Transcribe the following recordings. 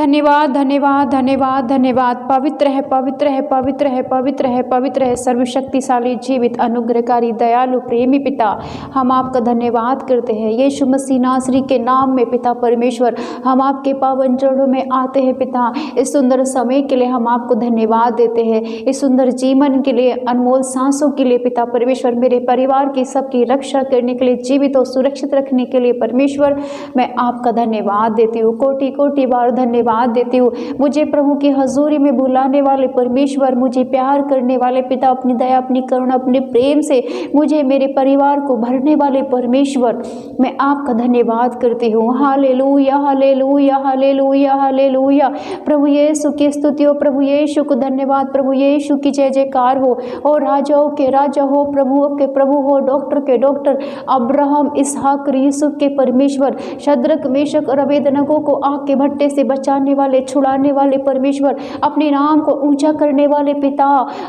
धन्यवाद धन्यवाद धन्यवाद धन्यवाद। पवित्र है पवित्र है पवित्र है पवित्र है पवित्र है सर्वशक्तिशाली जीवित अनुग्रहकारी दयालु प्रेमी पिता, हम आपका धन्यवाद करते हैं यीशु मसीह नासरी के नाम में। पिता परमेश्वर, हम आपके पावन चरणों में आते हैं पिता। इस सुंदर समय के लिए हम आपको धन्यवाद देते हैं, इस सुंदर जीवन के लिए, अनमोल सांसों के लिए पिता परमेश्वर। मेरे परिवार की सबकी रक्षा करने के लिए, जीवित और सुरक्षित रखने के लिए परमेश्वर मैं आपका धन्यवाद देती हूँ, कोटि कोटि बार धन्यवाद देती हूँ। मुझे प्रभु की हजूरी में बुलाने वाले परमेश्वर, मुझे प्यार करने वाले पिता, अपनी दया, अपनी करुणा, अपने प्रेम से मुझे, मेरे परिवार को भरने वाले परमेश्वर, मैं आपका धन्यवाद करती हूँ। Hallelujah hallelujah hallelujah hallelujah. प्रभु यीशु की स्तुति हो, प्रभु यीशु को धन्यवाद, प्रभु यीशु की जय जयकार हो। और राजाओं के राजा हो, प्रभुओं के प्रभु हो, डॉक्टर के डॉक्टर, अब्राहम इसहाक यूसुफ के परमेश्वर, शद्रक मेशक और अबेदनगो को आग के भट्टे से बचाने वाले, छुड़ाने वाले परमेश्वर, अपने नाम को ऊंचा करने वाले पिता,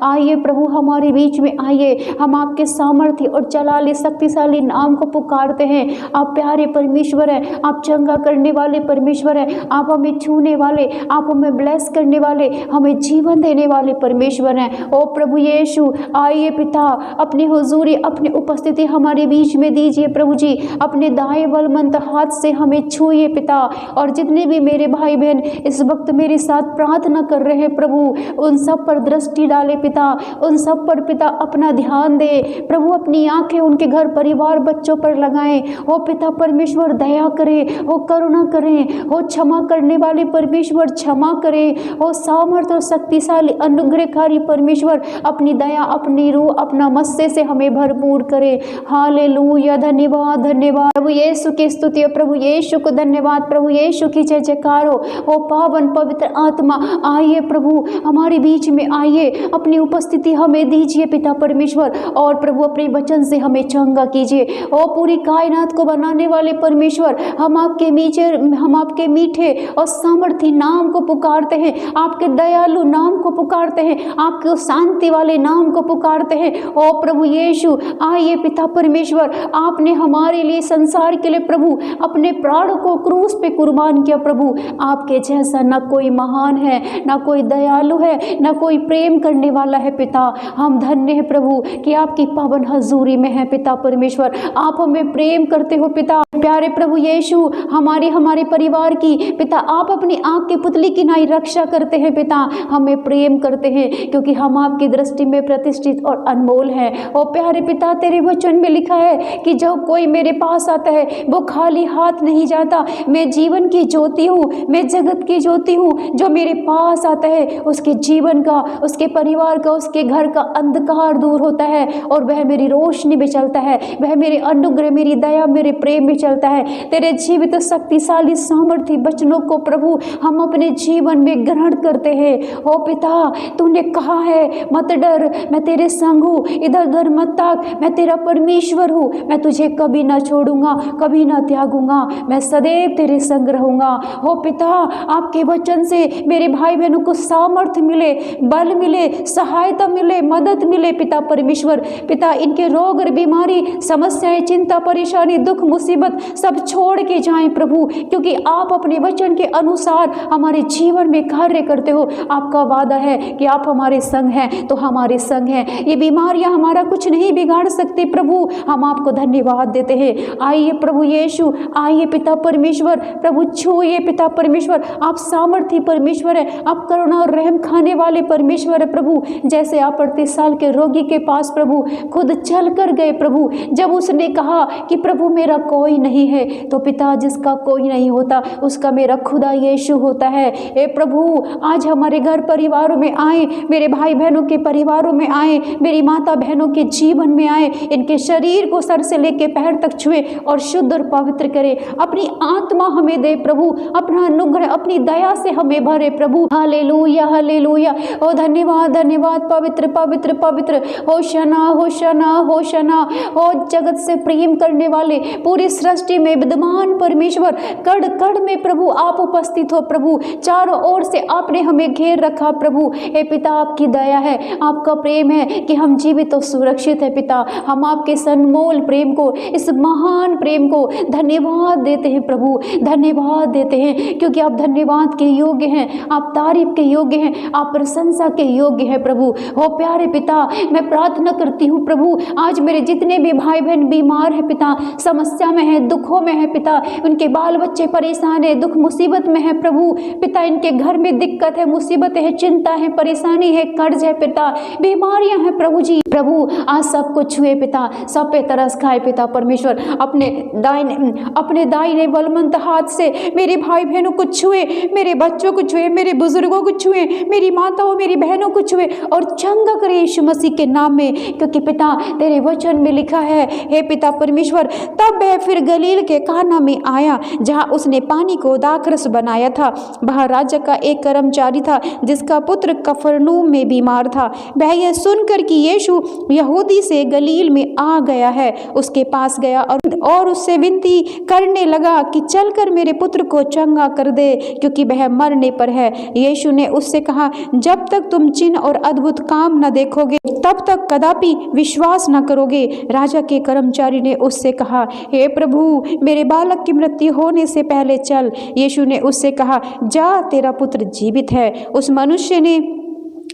आइए प्रभु हमारे बीच में आइए। हम आपके सामर्थ्य और जलाली शक्तिशाली नाम को पुकारते हैं। आप प्यारे परमेश्वर हैं, आप चंगा करने वाले परमेश्वर हैं, आप हमें छूने वाले, आप हमें ब्लेस करने वाले, हमें जीवन देने वाले परमेश्वर हैं। ओ प्रभु यीशु, आइए पिता, अपनी हुजूरी, अपनी उपस्थिति हमारे बीच में दीजिए प्रभु जी। अपने दाएं बलवंत हाथ से हमें छूइए पिता। और जितने भी मेरे भाई बहन इस वक्त मेरे साथ प्रार्थना कर रहे हैं प्रभु, उन सब पर दृष्टि डाले पिता, उन सब पर पिता अपना ध्यान दे प्रभु। अपनी आंखें उनके घर परिवार बच्चों पर लगाएं। ओ पिता परमेश्वर, दया करें, ओ करुणा करें, ओ क्षमा करने वाले परमेश्वर क्षमा करें। ओ सामर्थ और शक्तिशाली अनुग्रहकारी परमेश्वर, अपनी दया, अपनी रूह, अपना मस्से से हमें भरपूर करे। हालेलुया, धन्यवाद धन्यवाद। प्रभु यीशु की स्तुति हो, प्रभु यीशु को धन्यवाद, प्रभु यीशु की जय जयकार हो। ओ पावन पवित्र आत्मा, आइए प्रभु हमारे बीच में आइए, अपनी उपस्थिति हमें दीजिए पिता परमेश्वर। और प्रभु अपने वचन से हमें चंगा कीजिए। ओ पूरी कायनात को बनाने वाले परमेश्वर, हम आपके मीठे और सामर्थी नाम को पुकारते हैं, आपके दयालु नाम को पुकारते हैं, आपके शांति वाले नाम को पुकारते हैं। ओ प्रभु यीशु, आइए पिता परमेश्वर, आपने हमारे लिए, संसार के लिए प्रभु अपने प्राण को क्रूस पे कुर्बान किया प्रभु। आपके जैसा न कोई महान है, न कोई दयालु है, न कोई प्रेम करने वाला है पिता। हम धन्य है प्रभु कि आपकी पावन हजूरी में है पिता परमेश्वर। आप हमें प्रेम करते हो पिता। प्यारे प्रभु यीशु, हमारे परिवार की पिता आप अपनी आंख की पुतली की नाई रक्षा करते हैं पिता। हमें प्रेम करते हैं क्योंकि हम आपकी दृष्टि में प्रतिष्ठित और अनमोल हैं। ओ प्यारे पिता, तेरे वचन में लिखा है कि जो कोई मेरे पास आता है वो खाली हाथ नहीं जाता। मैं जीवन की ज्योति हूँ, मैं जगत की ज्योति हूँ। जो मेरे पास आता है उसके जीवन का, उसके परिवार का, उसके घर का अंधकार दूर होता है और वह मेरी रोशनी में चलता है, वह मेरे अनुग्रह, मेरी दया, मेरे प्रेम में चलता है। तेरे जीवित शक्तिशाली सामर्थ्य वचनों को प्रभु हम अपने जीवन में ग्रहण करते हैं। ओ पिता, तूने कहा है मत डर, मैं तेरे संग हूँ, इधर उधर मत ताक, मैं तेरा परमेश्वर हूँ, मैं तुझे कभी ना छोड़ूंगा, कभी ना त्यागूंगा, मैं सदैव तेरे संग रहूंगा। ओ पिता, आपके वचन से मेरे भाई बहनों को सामर्थ्य मिले, बल मिले, सहायता मिले, मदद मिले पिता परमेश्वर। पिता, इनके रोग और बीमारी, समस्याएं, चिंता, परेशानी, दुख, मुसीबत सब छोड़ के जाएं प्रभु, क्योंकि आप अपने वचन के अनुसार हमारे जीवन में कार्य करते हो। आपका वादा है कि आप हमारे संग हैं तो हमारे संग हैं। ये बीमारियां हमारा कुछ नहीं बिगाड़ सकती प्रभु। हम आपको धन्यवाद देते हैं। आइए प्रभु यीशु, आइए पिता परमेश्वर, प्रभु छूइए पिता परमेश्वर। आप सामर्थी परमेश्वर है, आप करुणा और रहम खाने वाले परमेश्वर है प्रभु। जैसे आप 38 साल के रोगी के पास प्रभु खुद चल कर गए प्रभु, जब उसने कहा कि प्रभु मेरा कोई नहीं है, तो पिता जिसका कोई नहीं होता उसका मेरा खुदा यीशु होता है। ए प्रभु, आज हमारे घर परिवारों में आए, मेरे भाई बहनों के परिवारों में आए, मेरी माता बहनों के जीवन में आए, इनके शरीर को सर से लेकर पैर तक छुए और शुद्ध और पवित्र करे। अपनी आत्मा हमें दे प्रभु, अपना अनुग्रह, अपनी दया से हमें भरे प्रभु। Hallelujah hallelujah. ओ धन्यवाद धन्यवाद, पवित्र पवित्र पवित्र, होशना होशना होशना। ओ जगत से प्रेम करने वाले, पूरी सृष्टि में विद्यमान परमेश्वर, कड़ कड़ में प्रभु आप उपस्थित हो प्रभु। चारों ओर से आपने हमें घेर रखा प्रभु। हे पिता, आपकी दया है, आपका प्रेम है कि हम जीवित और सुरक्षित है पिता। हम आपके अनमोल प्रेम को, इस महान प्रेम को धन्यवाद देते हैं प्रभु, धन्यवाद देते हैं क्योंकि आप धन्यवाद के योग्य हैं, आप तारीफ के योग्य हैं, आप प्रशंसा के योग्य हैं प्रभु। हो प्यारे पिता, मैं प्रार्थना करती हूँ प्रभु, आज मेरे जितने भी भाई बहन बीमार हैं पिता, समस्या में है, दुखों में है पिता, उनके बाल बच्चे परेशान है, दुख मुसीबत में है प्रभु पिता, इनके घर में दिक्कत है, मुसीबत है, चिंता है, परेशानी है, कर्ज है पिता, बीमारियां हैं प्रभु जी। प्रभु आज सबको छुए पिता, सब पे तरस खाए पिता परमेश्वर, अपने दाहिने बलवंत हाथ से मेरे भाई बहनों को छुए, मेरे बच्चों को छुए, मेरे बुजुर्गों को छुए, मेरी माताओं मेरी बहनों को छुए और चंगा करे यीशु मसीह के नाम में, क्योंकि पिता तेरे वचन में लिखा है हे पिता परमेश्वर, तब वह फिर गलील के काना में आया जहाँ उसने पानी को दाखरस बनाया था। वह राजा का एक कर्मचारी था जिसका पुत्र कफरनहूम में बीमार था। वह यह सुनकर कि यीशु यहूदी से गलील में आ गया है उसके पास गया और उससे विनती करने लगा कि चलकर मेरे पुत्र को चंगा कर दे, क्योंकि वह मरने पर है। यीशु ने उससे कहा, जब तक तुम चिन्ह और अद्भुत काम न देखोगे तब तक कदापि विश्वास न करोगे। राजा के कर्मचारी ने उससे कहा, हे प्रभु, मेरे बालक की मृत्यु होने से पहले चल। यीशु ने उससे कहा, जा, तेरा पुत्र जीवित है। उस मनुष्य ने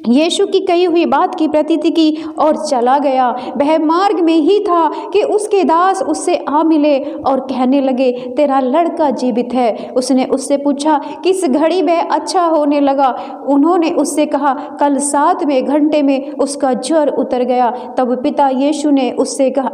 यीशु की कही हुई बात की प्रतीति की और चला गया। वह मार्ग में ही था कि उसके दास उससे आ मिले और कहने लगे, तेरा लड़का जीवित है। उसने उससे पूछा, किस घड़ी वह अच्छा होने लगा? उन्होंने उससे कहा, कल 7वें घंटे में उसका ज्वर उतर गया। तब पिता यीशु ने उससे कहा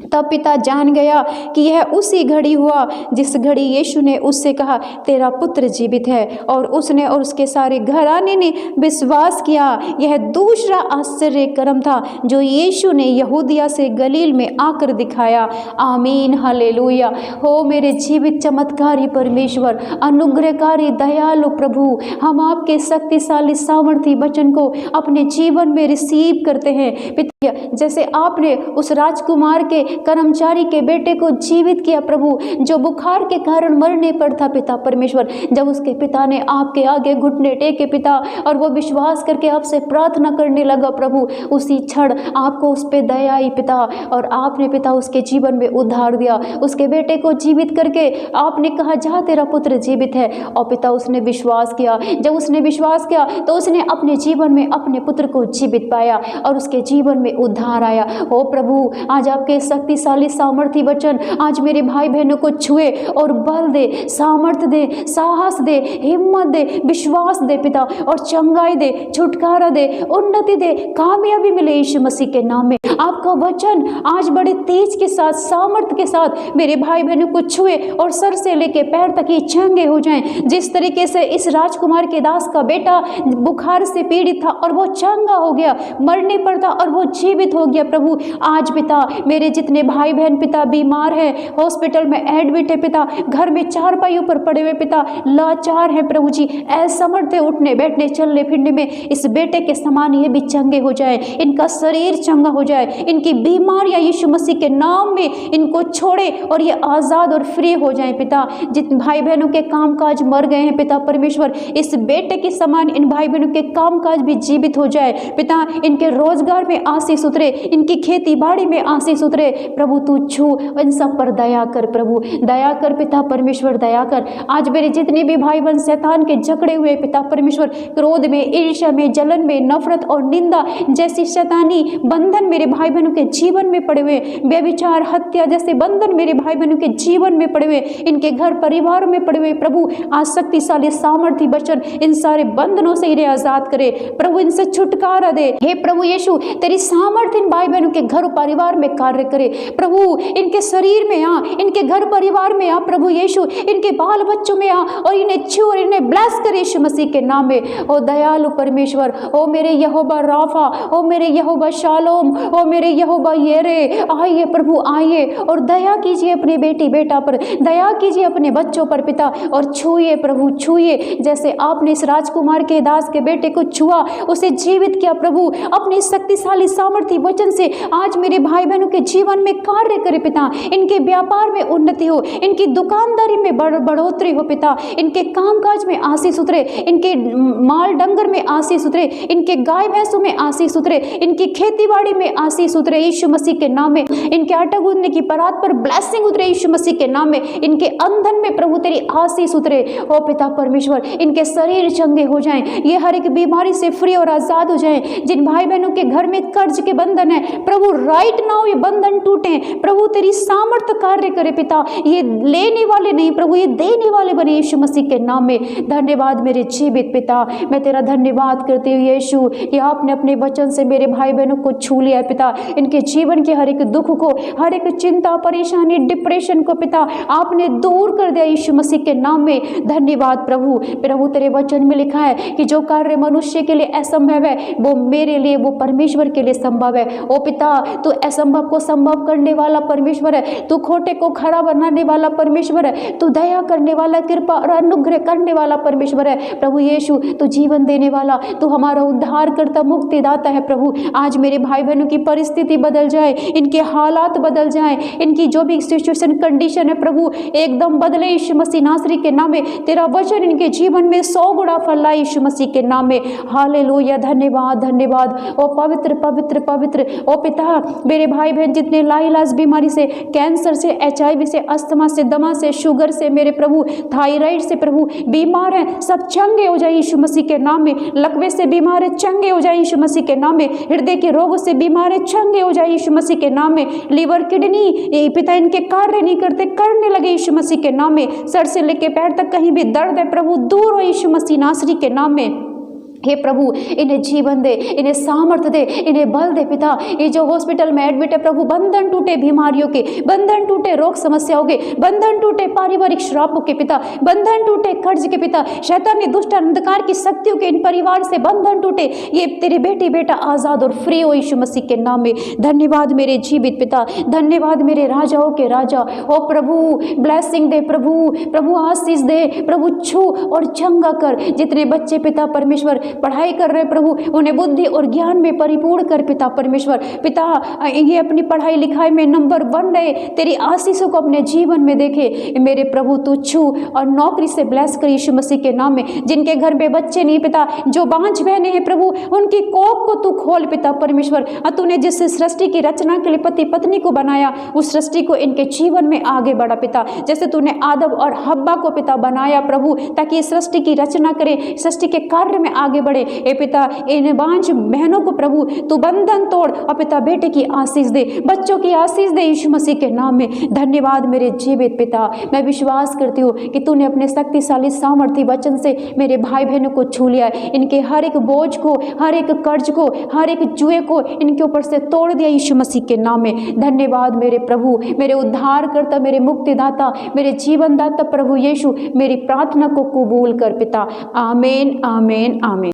तब पिता जान गया कि यह उसी घड़ी हुआ जिस घड़ी यीशु ने उससे कहा, तेरा पुत्र जीवित है। और उसने और उसके सारे घराने ने विश्वास किया। यह दूसरा आश्चर्य कर्म था जो यीशु ने यहूदिया से गलील में आकर दिखाया। आमीन, हालेलुया। हो मेरे जीवित चमत्कारी परमेश्वर, अनुग्रहकारी दयालु प्रभु, हम आपके शक्तिशाली सामर्थी वचन को अपने जीवन में रिसीव करते हैं पिता। जैसे आपने उस राजकुमार के कर्मचारी के बेटे को जीवित किया प्रभु, जो बुखार के कारण मरने पर था पिता परमेश्वर, जब उसके पिता ने आपके आगे घुटने टेके पिता और वो विश्वास करके आपसे प्रार्थना करने लगा प्रभु, उसी क्षण आपको उस पे दया आई पिता और आपने पिता उसके जीवन में उद्धार दिया। उसके बेटे को जीवित करके आपने कहा, जा, तेरा पुत्र जीवित है। और पिता उसने विश्वास किया। जब उसने विश्वास किया तो उसने अपने जीवन में अपने पुत्र को जीवित पाया और उसके जीवन में उद्धार आया। ओ प्रभु, आज आपके शक्तिशाली सामर्थी वचन आज मेरे भाई बहनों को छुए और बल दे, सामर्थ दे, साहस दे, हिम्मत दे, विश्वास दे पिता और चंगाई दे, छुटकारा दे, उन्नति दे, कामयाबी मिले यीशु मसीह के नाम में। आपका वचन आज बड़े तेज के साथ, सामर्थ के साथ मेरे भाई बहनों को छुए और सर से लेके पैर तक ये चंगे हो जाएं। जिस तरीके से इस राजकुमार के दास का बेटा बुखार से पीड़ित था और वो चंगा हो गया, मरने पर था और वो जीवित हो गया प्रभु, आज पिता मेरे जितने भाई बहन पिता बीमार है, हॉस्पिटल में एडमिट है पिता, घर में चारपाइयों पर पड़े हुए पिता लाचार है प्रभु जी, असमर्थ है उठने बैठने चलने फिरने में, इस बेटे के समान ये भी चंगे हो जाए, इनका शरीर चंगा हो जाए, इनकी बीमारियां यीशु मसीह के नाम में इनको छोड़े और ये आज़ाद और फ्री हो जाए पिता। जिन भाई बहनों के कामकाज मर गए हैं पिता परमेश्वर, इस बेटे के समान इन भाई बहनों के कामकाज भी जीवित हो जाए पिता, इनके रोजगार में आशीष उतरे, इनकी खेती बाड़ी में आशीष उतरे प्रभु। तू छू इन सब पर दया कर प्रभु, दया कर पिता परमेश्वर, दया कर। आज मेरे जितने भी भाई बहन शैतान के जकड़े हुए पिता परमेश्वर, क्रोध में, ईर्ष्या में, जलन में, नफरत और निंदा जैसी शैतानी बंधन मेरे भाई बहनों के जीवन में पड़े हुए, व्यभिचार, हत्या जैसे बंधन मेरे भाई बहनों के जीवन में पड़े हुए, इनके घर परिवार में पड़े हुए प्रभु, आज शक्तिशाली सामर्थी वचन इन सारे बंधनों से इन्हें आजाद करे प्रभु, इनसे छुटकारा दे। हे प्रभु यीशु, तेरी सामर्थ्य इन भाई बहनों के घर परिवार में कार्य करे प्रभु, इनके शरीर में आ, इनके घर परिवार में आ प्रभु यीशु, इनके बाल बच्चों में आ और इन्हें छू और इन्हें ब्लेस करे यीशु मसीह के नाम में। ओ दयालु परमेश्वर, ओ मेरे यहोवा राफा, ओ मेरे यहोवा शालोम, ओ मेरे यहोवा येरे, आइए प्रभु आइए और दया कीजिए अपने बेटी बेटा पर, दया कीजिए अपने बच्चों पर पिता और छूए प्रभु, छूए जैसे आपने इस राजकुमार के दास के बेटे को छुआ, उसे जीवित किया प्रभु, अपने शक्तिशाली सामर्थी वचन से आज मेरे भाई बहनों के जीवन में कार्य करे पिता, इनके व्यापार में उन्नति हो, इनकी दुकानदारी में बढ़ोतरी हो पिता, इनके कामकाज में आशीष उतरे, इनके माल डंगर में आशीष उतरे, इनके गाय भैंसों में आशीष उतरे, इनकी खेती बाड़ी में आशीष उतरे यीशु मसीह के नाम में, इनके आटा गूंथने की परात पर ब्लेसिंग उतरे यीशु मसीह के नाम में, इनके अंधन में प्रभु तेरी आशीष उतरे। ओ पिता परमेश्वर, इनके शरीर चंगे हो जाएं, ये हर एक बीमारी से फ्री और आजाद हो जाएं। जिन भाई बहनों के घर में कर्ज के बंधन है प्रभु, राइट नाउ ये बंधन टूटे, प्रभु तेरी सामर्थ्य कार्य करे पिता, ये लेने वाले नहीं प्रभु, ये देने वाले बने यीशु मसीह के नाम में। धन्यवाद मेरे जीवित पिता, मैं तेरा धन्यवाद करती हूँ यीशु कि आपने अपने वचन से मेरे भाई बहनों को छू लिया है पिता, इनके जीवन के हर एक दुख को, हर एक चिंता परेशानी डिप्रेशन को पिता आपने दूर कर दिया यीशु मसीह के नाम में। धन्यवाद प्रभु। प्रभु तेरे वचन में लिखा है कि जो कार्य मनुष्य के लिए असंभव है वो मेरे लिए, वो परमेश्वर के लिए संभव है। ओ पिता, तू असंभव को संभव करने वाला परमेश्वर है, तू खोटे को खड़ा बनाने वाला परमेश्वर है, तू दया करने वाला, कृपा और अनुग्रह करने वाला परमेश्वर है। प्रभु यीशु, तू जीवन देने वाला, तू हमारा उद्धार करता मुक्तिदाता है। प्रभु आज मेरे भाई बहनों की परिस्थिति बदल जाए, इनके हालात बदल जाए, इनकी जो भी सिचुएशन कंडीशन है प्रभु एकदम बदले यीशु मसीह नासरी के नाम में। तेरा वचन इनके जीवन में 100 गुना फैलाए यीशु मसीह के नाम में। हालेलुया, धन्यवाद धन्यवाद। ओ पवित्र पवित्र पवित्र, ओ पिता मेरे भाई बहन जितने लाइलाज बीमारी से, कैंसर से, HIV से, अस्थमा से, दमा से, शुगर से, मेरे प्रभु थायराइड से प्रभु बीमार हैं, सब चंगे हो जाए यीशु मसीह के नाम में। लकवे से बीमार है, चंगे हो जाए यीशु मसीह के नाम में। हृदय के रोग से बीमार है, चंगे हो जाए यीशु मसीह के नाम में। लीवर किडनी पिता इनके कार्य नहीं करते, करने लगे यीशु मसीह के नाम में। सर से लेकर पैर तक कहीं भी दर्द है प्रभु दूर हो यीशु मसीह नासरी के नाम में। हे प्रभु इन्हें जीवन दे, इन्हें सामर्थ्य दे, इन्हें बल दे पिता। ये जो हॉस्पिटल में एडमिट है प्रभु, बंधन टूटे बीमारियों के, बंधन टूटे रोग समस्याओं के, बंधन टूटे पारिवारिक श्रापों के पिता, बंधन टूटे कर्ज के पिता, शैतानी दुष्ट अंधकार की शक्तियों के इन परिवार से बंधन टूटे। ये तेरे बेटी बेटा आजाद और फ्री हो यीशु मसीह के नाम में। धन्यवाद मेरे जीवित पिता, धन्यवाद मेरे राजाओं के राजा। ओ प्रभु ब्लेसिंग दे प्रभु, प्रभु आशीष दे प्रभु, छू और चंगा कर। जितने बच्चे पिता परमेश्वर पढ़ाई कर रहे प्रभु, उन्हें बुद्धि और ज्ञान में परिपूर्ण कर पिता परमेश्वर। पिता ये अपनी पढ़ाई लिखाई में नंबर 1 रहे, तेरी आशीषों को अपने जीवन में देखे मेरे प्रभु। तू छू और नौकरी से ब्लेस कर यीशु मसीह के नाम में। जिनके घर में बच्चे नहीं पिता, जो बांझ बहने हैं प्रभु, उनकी कोख को तू खोल पिता परमेश्वर। तूने जिस सृष्टि की रचना के लिए पति पत्नी को बनाया, उस सृष्टि को इनके जीवन में आगे बढ़ा पिता। जैसे तूने आदम और हब्बा को पिता बनाया प्रभु, ताकि सृष्टि की रचना करे, सृष्टि के कार्य में आगे बढ़े। ए पिता इन बांझ बहनों को प्रभु तू बंधन तोड़ और पिता बेटे की आशीष दे, बच्चों की आशीष दे यीशु मसीह के नाम में। धन्यवाद मेरे जीवित पिता। मैं विश्वास करती हूँ कि तूने अपने शक्तिशाली सामर्थ्य वचन से मेरे भाई बहनों को छू लिया है। इनके हर एक बोझ को, हर एक कर्ज को, हर एक जुए को इनके ऊपर से तोड़ दिया यीशु मसीह के नाम में। धन्यवाद मेरे प्रभु, मेरे उद्धार करता, मेरे मुक्तिदाता, मेरे जीवन दाता प्रभु यीशु। मेरी प्रार्थना को कबूल कर पिता। आमीन आमीन आमीन।